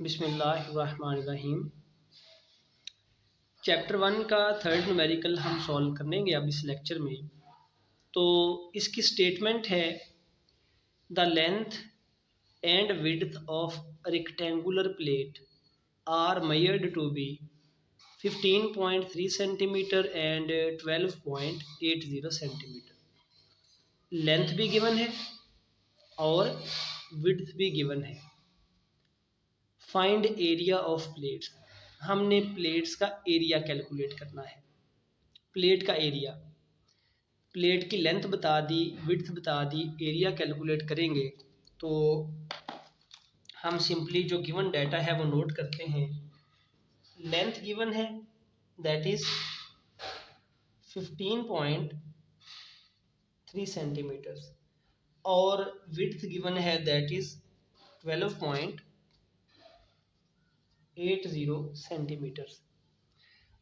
बिस्मिल्लाहिर्रहमानिर्रहीम। चैप्टर 1 का third numerical हम सॉल्व करेंगे अब इस लेक्चर में। तो इसकी स्टेटमेंट है the length and width of rectangular plate are measured to be 15.3 centimetre and 12.80 centimetre. Length भी गिवन है और विड्थ भी गिवन है। फाइंड एरिया ऑफ प्लेट्स, हमने प्लेट्स का एरिया कैलकुलेट करना है। प्लेट का एरिया, प्लेट की लेंथ बता दी, विड्थ बता दी, एरिया कैलकुलेट करेंगे। तो हम सिंपली जो गिवन डाटा है वो नोट करते हैं। लेंथ गिवन है दैट इज 15.3 सेंटीमीटर्स और विड्थ गिवन है दैट इज 12.80 सेंटीमीटर्स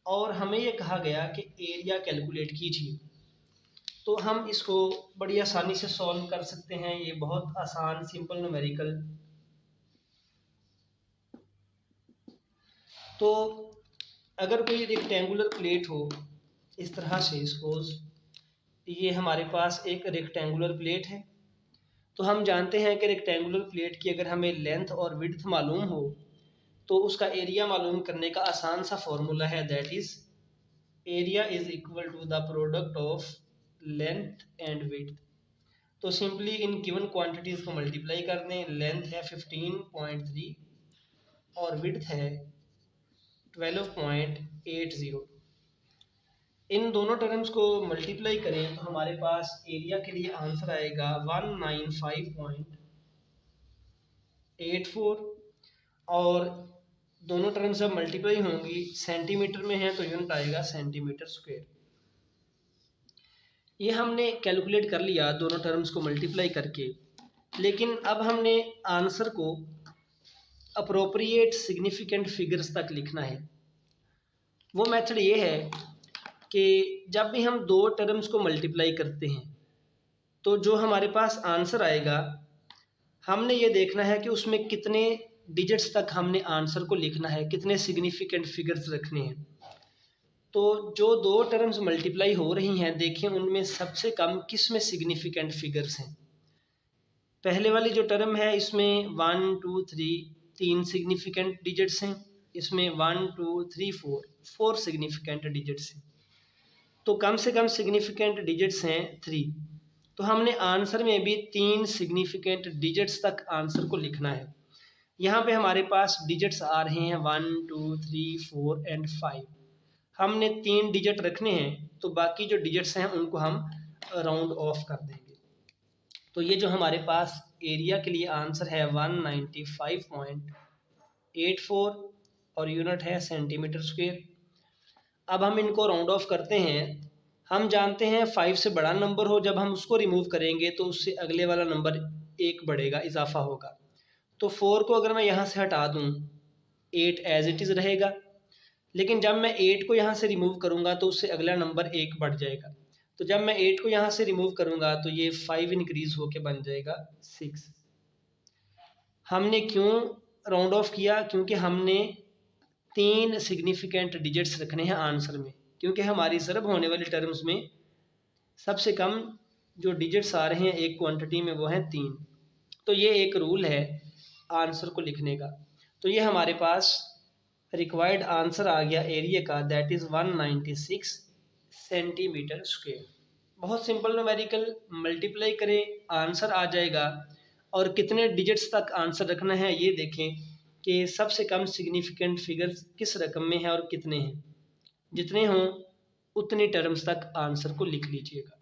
और हमें यह कहा गया कि एरिया कैलकुलेट कीजिए। तो हम इसको बड़ी आसानी से सॉल्व कर सकते हैं। ये बहुत आसान सिंपल न्यूमेरिकल। तो अगर कोई रेक्टेंगुलर प्लेट हो इस तरह से, सपोज ये हमारे पास एक रेक्टेंगुलर प्लेट है, तो हम जानते हैं कि रेक्टेंगुलर प्लेट की अगर हमें लेंथ और विड्थ मालूम हो तो उसका एरिया मालूम करने का आसान सा फॉर्मूला है that is area is equal to the product of length and width. तो सिंपली इन गिवन क्वांटिटीज को मल्टीप्लाई कर दें। लेंथ है 15.3 और विड्थ है 12.80। इन दोनों टर्म्स को मल्टीप्लाई करें तो हमारे पास एरिया के लिए आंसर आएगा 195.84 और दोनों टर्म्स जब मल्टीप्लाई होंगी सेंटीमीटर में है तो यूनिट आएगा सेंटीमीटर स्क्वायर। ये हमने कैलकुलेट कर लिया दोनों टर्म्स को मल्टीप्लाई करके, लेकिन अब हमने आंसर को अप्रोप्रिएट सिग्निफिकेंट फिगर्स तक लिखना है। वो मेथड ये है कि जब भी हम दो टर्म्स को मल्टीप्लाई करते हैं तो जो हमारे पास आंसर आएगा हमने ये देखना है कि उसमें कितने डिजिट्स तक हमने आंसर को लिखना है, कितने सिग्निफिकेंट फिगर्स रखने हैं। तो जो दो टर्म्स मल्टीप्लाई हो रही हैं देखें उनमें सबसे कम किस में सिग्निफिकेंट फिगर्स हैं। पहले वाली जो टर्म है इसमें 1 2 3 3 सिग्निफिकेंट डिजिट्स हैं, इसमें 1 2 3 4 सिग्निफिकेंट डिजिट्स हैं। तो कम से कम सिग्निफिकेंट डिजिट्स हैं 3। तो हमने आंसर में भी 3 सिग्निफिकेंट डिजिट्स तक आंसर को लिखना है। यहाँ पे हमारे पास डिजिट्स आ रहे हैं 1 2 3 4 एंड 5। हमने 3 डिजिट रखने हैं तो बाकी जो डिजिट्स हैं उनको हम राउंड ऑफ कर देंगे। तो ये जो हमारे पास एरिया के लिए आंसर है 195.84 और यूनिट है सेंटीमीटर स्क्वायर। अब हम इनको राउंड ऑफ करते हैं। हम जानते हैं 5 से बड़ा नंबर हो जब हम उसको रिमूव करेंगे तो उससे अगले वाला नंबर 1 बढ़ेगा, इजाफा होगा। तो 4 को अगर मैं यहाँ से हटा दूँ 8 एज इट इज़ रहेगा, लेकिन जब मैं 8 को यहाँ से रिमूव करूँगा तो उससे अगला नंबर 1 बढ़ जाएगा। तो जब मैं 8 को यहाँ से रिमूव करूँगा तो ये 5 इंक्रीज होके बन जाएगा 6। हमने क्यों राउंड ऑफ किया? क्योंकि हमने 3 सिग्निफिकेंट डिजिट्स रखने हैं आंसर में, क्योंकि हमारी सर्व होने वाली टर्म्स में सबसे कम जो डिजिट्स आ रहे हैं एक क्वांटिटी में वो हैं 3। तो ये एक रूल है आंसर को लिखने का। तो ये हमारे पास रिक्वायर्ड आंसर आ गया एरिया का दैट इज़ 196 सेंटीमीटर स्क्वायर। बहुत सिंपल न्यूमेरिकल, मल्टीप्लाई करें आंसर आ जाएगा। और कितने डिजिट्स तक आंसर रखना है ये देखें कि सबसे कम सिग्निफिकेंट फिगर्स किस रकम में है और कितने हैं। जितने हों उतनी टर्म्स तक आंसर को लिख लीजिएगा।